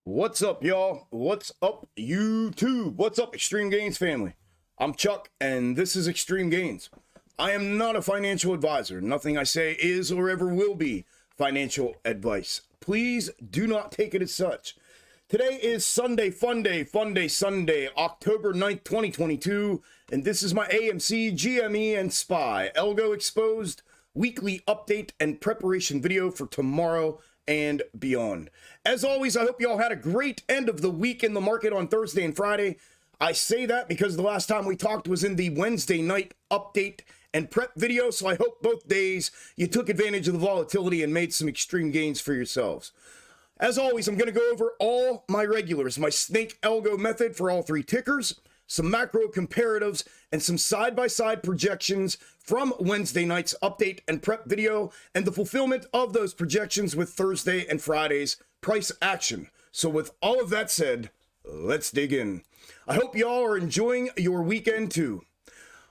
What's up, y'all? What's up, YouTube? What's up, Extreme Gains family? I'm Chuck, and this is Extreme Gains. I am not a financial advisor. Nothing I say is or ever will be financial advice. Please do not take it as such. Today is Sunday, Sunday, October 9th, 2022, and this is my AMC, GME, and SPY Algo Exposed weekly update and preparation video for tomorrow and beyond. As always, I hope y'all had a great end of the week in the market on Thursday and Friday. I say that because the last time we talked was in the Wednesday night update and prep video, so I hope both days you took advantage of the volatility and made some extreme gains for yourselves. As always, I'm going to go over all my regulars, my snake algo method for all three tickers, some macro comparatives, and some side-by-side projections from Wednesday night's update and prep video, and the fulfillment of those projections with Thursday and Friday's price action. So with all of that said, let's dig in. I hope y'all are enjoying your weekend too.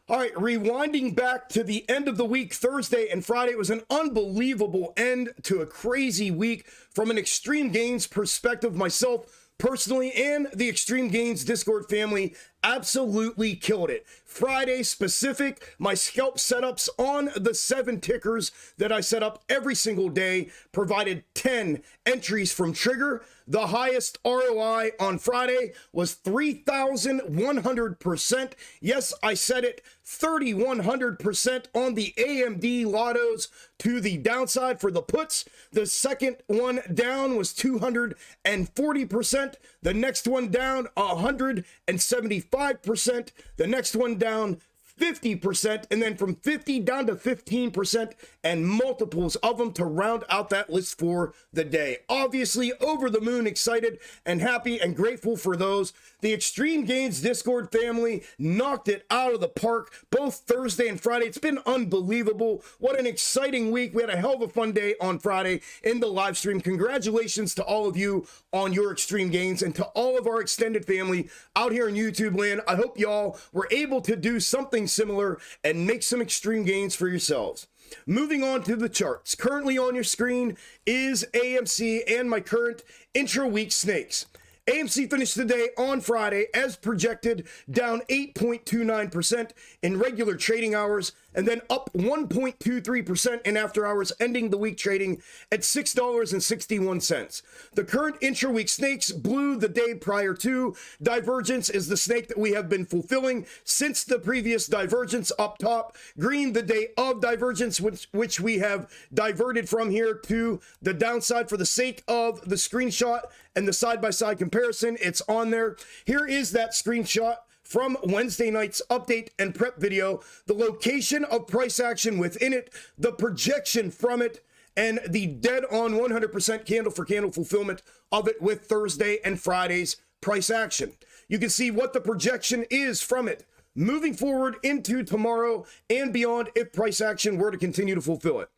All right, rewinding back to the end of the week, Thursday and Friday, it was an unbelievable end to a crazy week from an Extreme Gains perspective. Myself, personally, and the Extreme Gains Discord family absolutely killed it. Friday specific, my scalp setups on the 7 tickers that I set up every single day provided 10 entries from trigger. The highest ROI on Friday was 3,100%. Yes, I said it, 3,100% on the AMD lottos to the downside for the puts. The second one down was 240%. The next one down, 175%. The next one down, 50%, and then from 50 down to 15% and multiples of them to round out that list for the day. Obviously, over the moon excited and happy and grateful for those. The Extreme Gains Discord family knocked it out of the park both Thursday and Friday. It's been unbelievable. What an exciting week. We had a hell of a fun day on Friday in the live stream. Congratulations to all of you on your extreme gains and to all of our extended family out here in YouTube land. I hope y'all were able to do something similar and make some extreme gains for yourselves. Moving on to the charts. Currently on your screen is AMC and my current intra-week snakes. AMC finished the day on Friday as projected, down 8.29% in regular trading hours, and then up 1.23% in after hours, ending the week trading at $6.61. The current intra-week snakes blew the day prior to. Divergence is the snake that we have been fulfilling since the previous divergence up top. Green, the day of divergence, which we have diverted from here to the downside for the sake of the screenshot and the side-by-side comparison. It's on there. Here is that screenshot from Wednesday night's update and prep video, the location of price action within it, the projection from it, and the dead on 100% candle for candle fulfillment of it with Thursday and Friday's price action. You can see what the projection is from it moving forward into tomorrow and beyond if price action were to continue to fulfill it.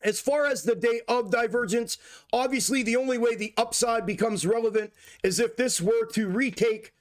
As far as the day of divergence, obviously the only way the upside becomes relevant is if this were to retake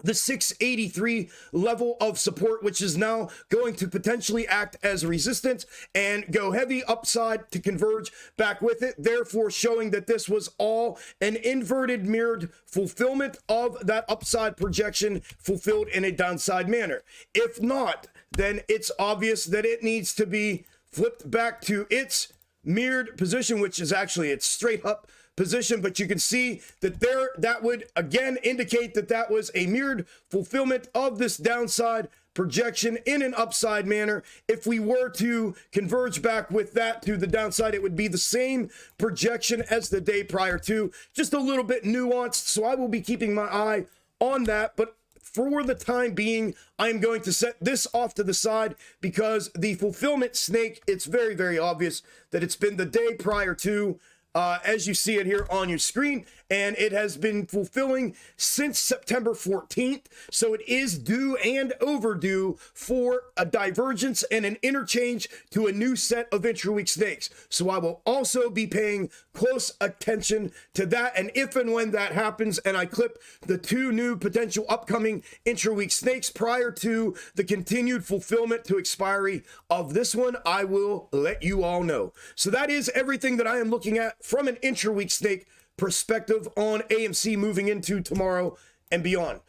the 683 level of support, which is now going to potentially act as resistance and go heavy upside to converge back with it, therefore showing that this was all an inverted mirrored fulfillment of that upside projection fulfilled in a downside manner. If not, then it's obvious that it needs to be flipped back to its mirrored position, which is actually its straight up position, but you can see that there, that would again indicate that that was a mirrored fulfillment of this downside projection in an upside manner. If we were to converge back with that to the downside, it would be the same projection as the day prior to, just a little bit nuanced. So I will be keeping my eye on that, but for the time being, I'm going to set this off to the side because the fulfillment snake, it's very, very obvious that it's been the day prior to, as you see it here on your screen, and it has been fulfilling since September 14th. So it is due and overdue for a divergence and an interchange to a new set of intra-week snakes. So I will also be paying close attention to that. And if and when that happens and I clip the 2 new potential upcoming intra-week snakes prior to the continued fulfillment to expiry of this one, I will let you all know. So that is everything that I am looking at from an intra-week snake perspective on AMC moving into tomorrow and beyond.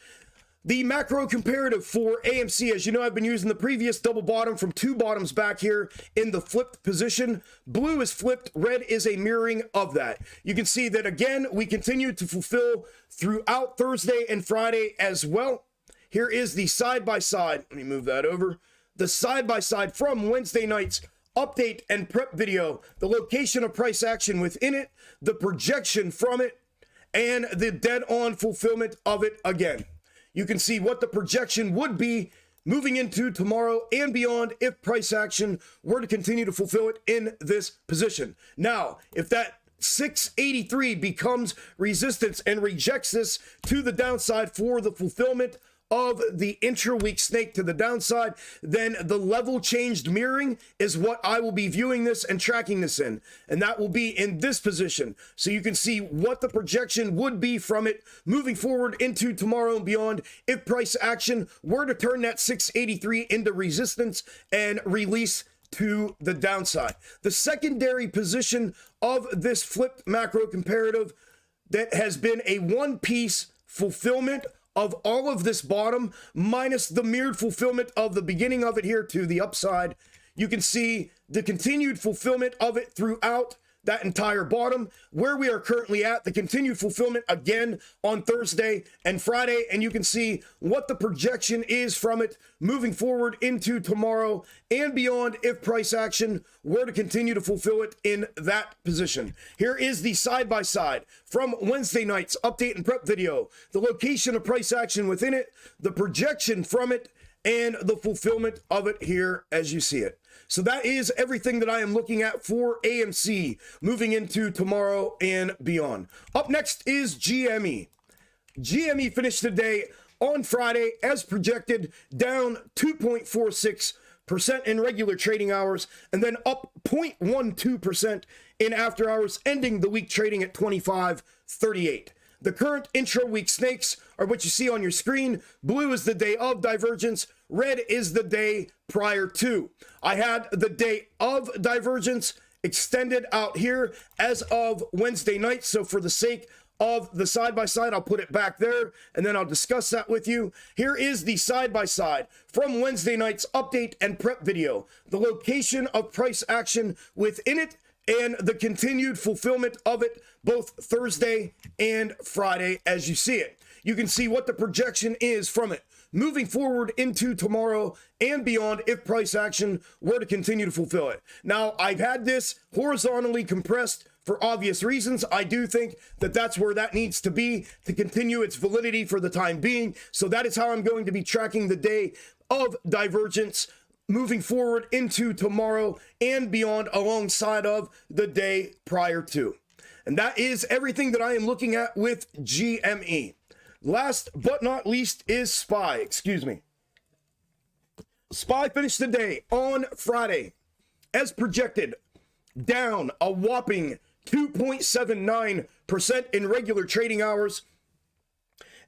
The macro comparative for AMC, as you know, I've been using the previous double bottom from two bottoms back here in the flipped position. Blue is flipped, red is a mirroring of that. You can see that again, we continue to fulfill throughout Thursday and Friday as well. Here is the side-by-side. Let me move that over. The side-by-side from Wednesday night's update and prep video, the location of price action within it, the projection from it, and the dead-on fulfillment of it again. You can see what the projection would be moving into tomorrow and beyond if price action were to continue to fulfill it in this position. Now, if that 683 becomes resistance and rejects this to the downside for the fulfillment of the intra-week snake to the downside, then the level changed mirroring is what I will be viewing this and tracking this in. And that will be in this position. So you can see what the projection would be from it moving forward into tomorrow and beyond if price action were to turn that 683 into resistance and release to the downside. The secondary position of this flipped macro comparative that has been a one-piece fulfillment of all of this bottom minus the mirrored fulfillment of the beginning of it here to the upside. You can see the continued fulfillment of it throughout that entire bottom, where we are currently at, the continued fulfillment again on Thursday and Friday, and you can see what the projection is from it moving forward into tomorrow and beyond if price action were to continue to fulfill it in that position. Here is the side-by-side from Wednesday night's update and prep video, the location of price action within it, the projection from it, and the fulfillment of it here as you see it. So that is everything that I am looking at for AMC moving into tomorrow and beyond. Up next is GME. GME finished the day on Friday as projected, down 2.46% in regular trading hours and then up 0.12% in after hours, ending the week trading at 25.38. The current intra-week snakes are what you see on your screen. Blue is the day of divergence. Red is the day prior to. I had the day of divergence extended out here as of Wednesday night. So for the sake of the side-by-side, I'll put it back there and then I'll discuss that with you. Here is the side-by-side from Wednesday night's update and prep video. The location of price action within it and the continued fulfillment of it both Thursday and Friday as you see it. You can see what the projection is from it moving forward into tomorrow and beyond if price action were to continue to fulfill it. Now, I've had this horizontally compressed for obvious reasons. I do think that that's where that needs to be to continue its validity for the time being. So that is how I'm going to be tracking the day of divergence moving forward into tomorrow and beyond alongside of the day prior to. And that is everything that I am looking at with GME. Last but not least is SPY. SPY finished the day on Friday as projected, down a whopping 2.79% in regular trading hours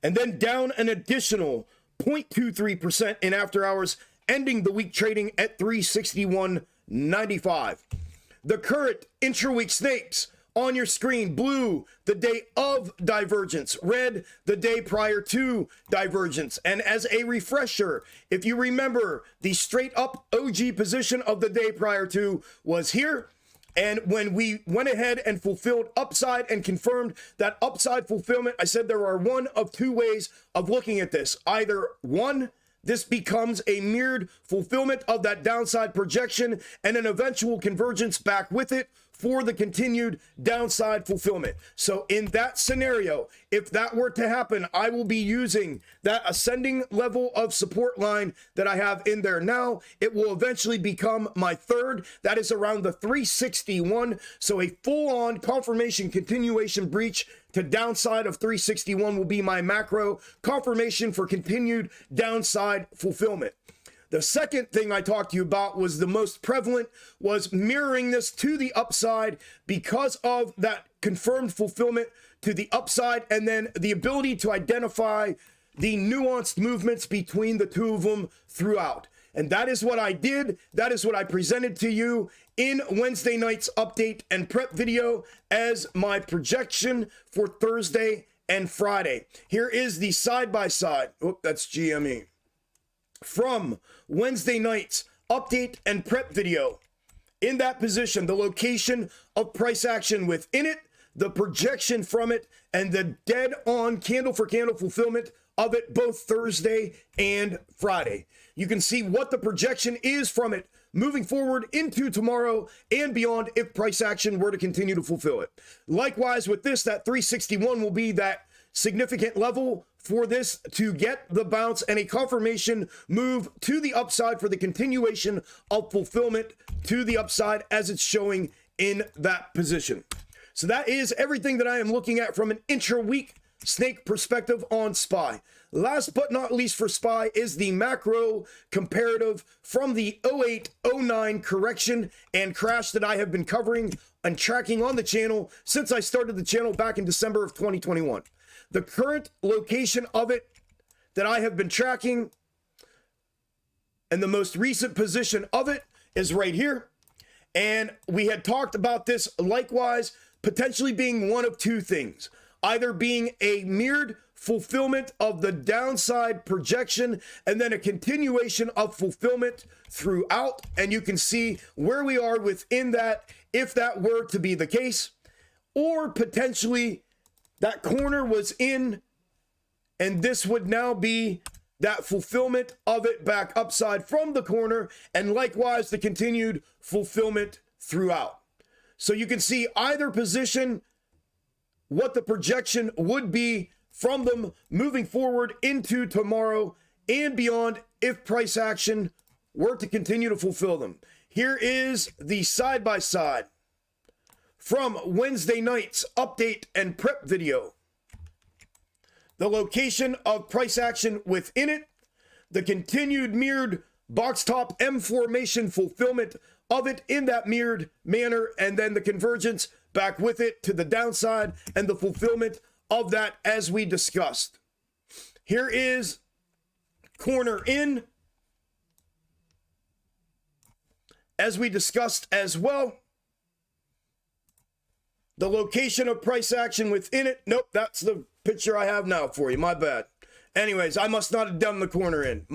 and then down an additional 0.23% in after hours, ending the week trading at 361.95. The current intra-week snakes on your screen: blue, the day of divergence; red, the day prior to divergence. And as a refresher, if you remember, the straight up OG position of the day prior to was here. And when we went ahead and fulfilled upside and confirmed that upside fulfillment, I said there are one of two ways of looking at this. Either one, this becomes a mirrored fulfillment of that downside projection and an eventual convergence back with it for the continued downside fulfillment. So in that scenario, if that were to happen, I will be using that ascending level of support line that I have in there now. It will eventually become my third. That is around the 361. So a full-on confirmation continuation breach to downside of 361 will be my macro confirmation for continued downside fulfillment. The second thing I talked to you about was the most prevalent, was mirroring this to the upside because of that confirmed fulfillment to the upside, and then the ability to identify the nuanced movements between the two of them throughout. And that is what I did. That is what I presented to you in Wednesday night's update and prep video as my projection for Thursday and Friday. Here is the side-by-side. Oh, that's GME. From Wednesday night's update and prep video. In that position, the location of price action within it, the projection from it, and the dead-on candle-for-candle fulfillment of it both Thursday and Friday. You can see what the projection is from it moving forward into tomorrow and beyond if price action were to continue to fulfill it. Likewise with this, that 361 will be that significant level for this to get the bounce and a confirmation move to the upside for the continuation of fulfillment to the upside as it's showing in that position. So that is everything that I am looking at from an intra-week snake perspective on SPY. Last but not least for SPY is the macro comparative from the 08-09 correction and crash that I have been covering and tracking on the channel since I started the channel back in December of 2021. The current location of it that I have been tracking and the most recent position of it is right here. And we had talked about this likewise potentially being one of two things, either being a mirrored fulfillment of the downside projection and then a continuation of fulfillment throughout. And you can see where we are within that if that were to be the case, or potentially that corner was in and this would now be that fulfillment of it back upside from the corner, and likewise the continued fulfillment throughout. So you can see either position, what the projection would be from them moving forward into tomorrow and beyond if price action were to continue to fulfill them. Here is the side-by-side from Wednesday night's update and prep video. The location of price action within it, the continued mirrored box top M formation fulfillment of it in that mirrored manner, and then the convergence back with it to the downside and the fulfillment of that as we discussed. Here is corner in, as we discussed as well. The location of price action within it. Nope, that's the picture I have now for you. My bad. Anyways, I must not have done the corner in.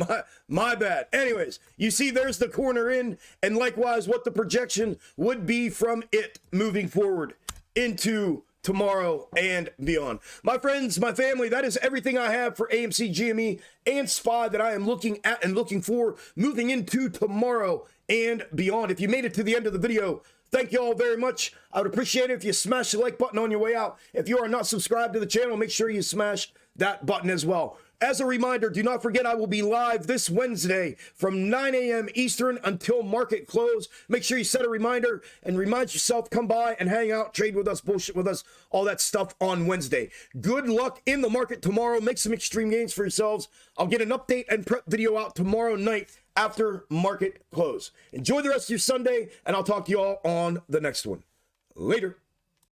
My bad. Anyways, you see there's the corner in, and likewise what the projection would be from it moving forward into tomorrow and beyond. My friends, my family, that is everything I have for AMC GME and SPY that I am looking at and looking for moving into tomorrow and beyond. If you made it to the end of the video, thank you all very much. I would appreciate it if you smash the like button on your way out. If you are not subscribed to the channel, make sure you smash that button as well. As a reminder, do not forget I will be live this Wednesday from 9 a.m. Eastern until market close. Make sure you set a reminder and remind yourself, come by and hang out, trade with us, bullshit with us, all that stuff on Wednesday. Good luck in the market tomorrow. Make some extreme gains for yourselves. I'll get an update and prep video out tomorrow night after market close. Enjoy the rest of your Sunday, and I'll talk to you all on the next one. Later.